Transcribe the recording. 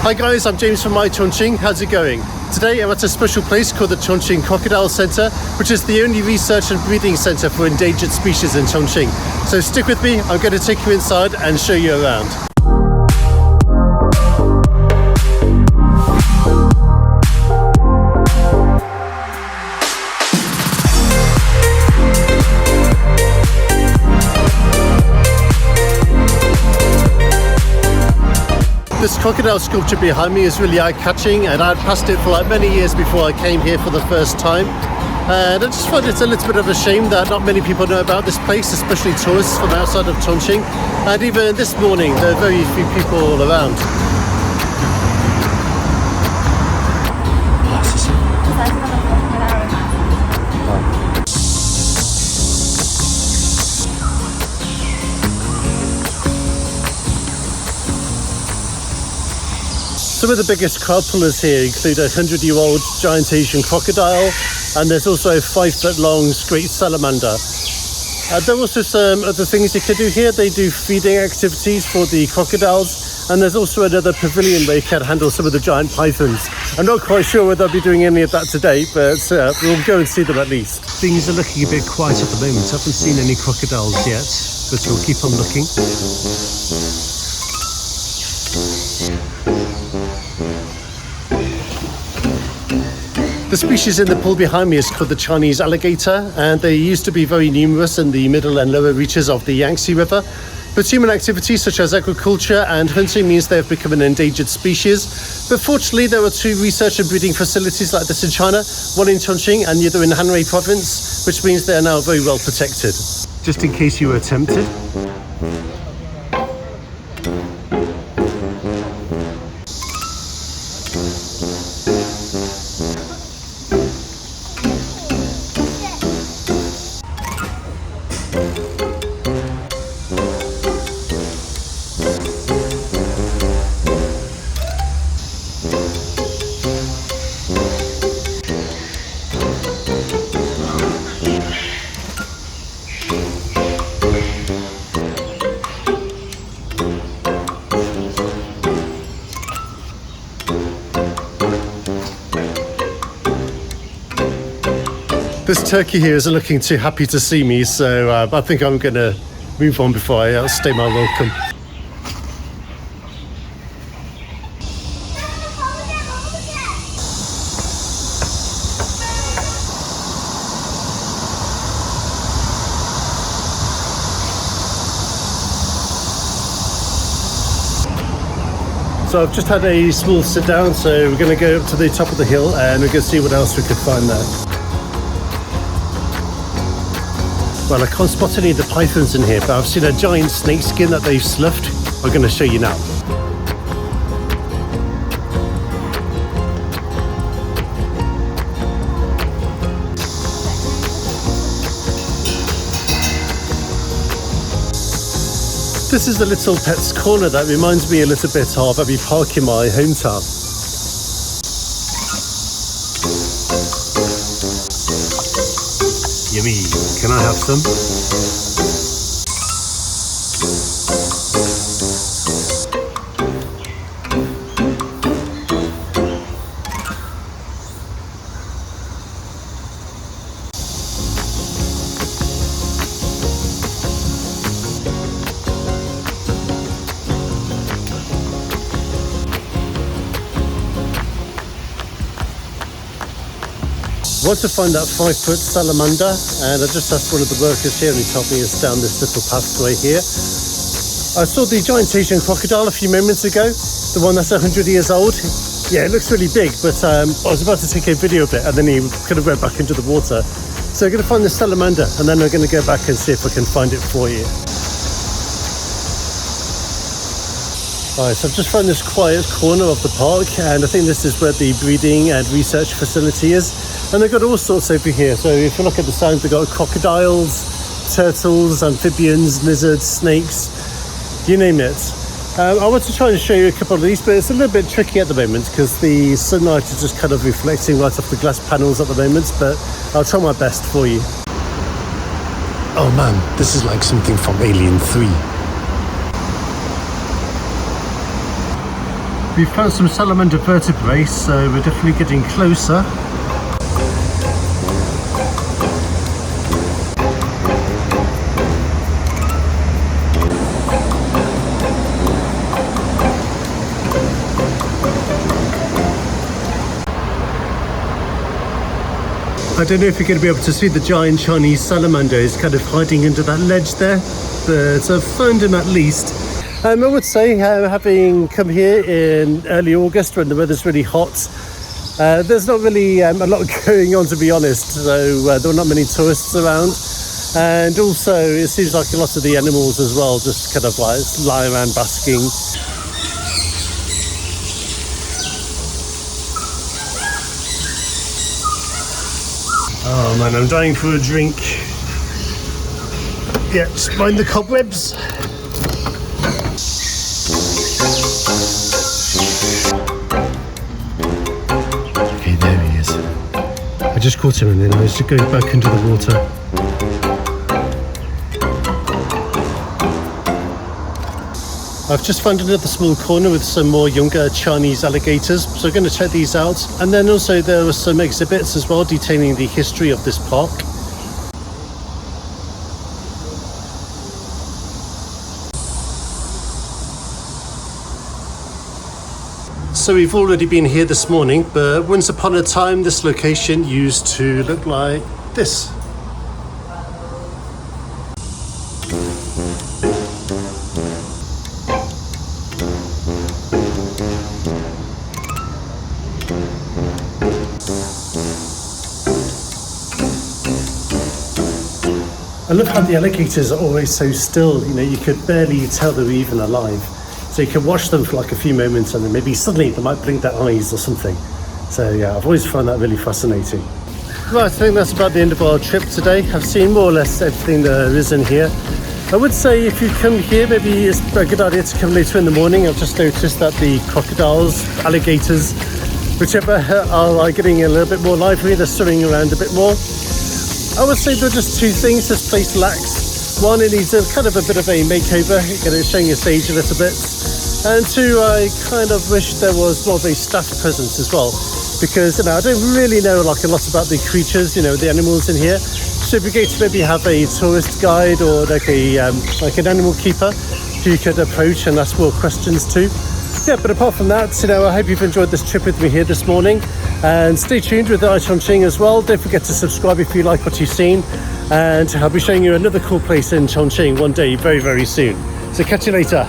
Hi guys, I'm James from iChongqing. How's it going? Today I'm at a special place called the Chongqing Crocodile Center, which is the only research and breeding center for endangered species in Chongqing. So stick with me, I'm going to take you inside and show you around. This crocodile sculpture behind me is really eye-catching, and I'd passed it for like many years before I came here for the first time. And I just find it's a little bit of a shame that not many people know about this place, especially tourists from outside of Chongqing. And even this morning, there are very few people around. Some of the biggest crowd pullers here include a 100-year-old giant Asian crocodile, and there's also a 5-foot-long great salamander. There are also some other things you can do here. They do feeding activities for the crocodiles, and there's also another pavilion where you can handle some of the giant pythons. I'm not quite sure whether I'll be doing any of that today, but we'll go and see them at least. Things are looking a bit quiet at the moment. I haven't seen any crocodiles yet, but we'll keep on looking. The species in the pool behind me is called the Chinese alligator, and they used to be very numerous in the middle and lower reaches of the Yangtze River. But human activities such as agriculture and hunting means they have become an endangered species. But fortunately, there are 2 research and breeding facilities like this in China, one in Chongqing and the other in Hanwei province, which means they are now very well protected. Just in case you were tempted. This turkey here isn't looking too happy to see me, so I think I'm going to move on before I outstay my welcome. So I've just had a small sit down, so we're going to go up to the top of the hill and we're going to see what else we could find there. Well, I can't spot any of the pythons in here, but I've seen a giant snake skin that they've sloughed. I'm going to show you now. This is the little pet's corner that reminds me a little bit of Abbey Park in my hometown. Yummy. Can I have some? I want to find that 5-foot salamander, and I just asked one of the workers here and he told me it's down this little pathway here. I saw the giant Asian crocodile a few moments ago, the one that's 100 years old. Yeah, it looks really big, but I was about to take a video of it and then he kind of went back into the water. So I'm going to find the salamander and then we're going to go back and see if I can find it for you. Alright, so I've just found this quiet corner of the park, and I think this is where the breeding and research facility is. And they've got all sorts over here. So if you look at the signs, they've got crocodiles, turtles, amphibians, lizards, snakes, you name it. I want to try and show you a couple of these, but it's a little bit tricky at the moment because the sunlight is just kind of reflecting right off the glass panels at the moment, but I'll try my best for you. Oh man, this is like something from Alien 3. We found some salamander vertebrae, so we're definitely getting closer. I don't know if you're going to be able to see the giant Chinese salamander is kind of hiding under that ledge there, but I've found him at least. I would say, having come here in early August when the weather's really hot, there's not really a lot going on, to be honest, so there are not many tourists around, and also it seems like a lot of the animals as well just kind of like lie around basking. Oh man, I'm dying for a drink. Yeah, just mind the cobwebs. Okay, there he is. I just caught him and then I was just going back into the water. I've just found another small corner with some more younger Chinese alligators, so I'm going to check these out. And then also there were some exhibits as well detailing the history of this park. So we've already been here this morning, but once upon a time this location used to look like this. I love how the alligators are always so still, you know, you could barely tell they were even alive. So you can watch them for like a few moments and then maybe suddenly they might blink their eyes or something. So yeah, I've always found that really fascinating. Right, I think that's about the end of our trip today. I've seen more or less everything there is in here. I would say if you come here, maybe it's a good idea to come later in the morning. I've just noticed that the crocodiles, alligators, whichever are getting a little bit more lively, they're swimming around a bit more. I would say there are just two things this place lacks. One, it needs a kind of a bit of a makeover, showing its age a little bit. And two, I kind of wish there was more of a staff presence as well. Because, you know, I don't really know like a lot about the creatures, you know, the animals in here. So it'd be great to maybe have a tourist guide or like an animal keeper who you could approach and ask more questions to. Yeah, but apart from that, you know, I hope you've enjoyed this trip with me here this morning. And stay tuned with iChongqing as well. Don't forget to subscribe if you like what you've seen. And I'll be showing you another cool place in Chongqing one day very, very soon. So catch you later.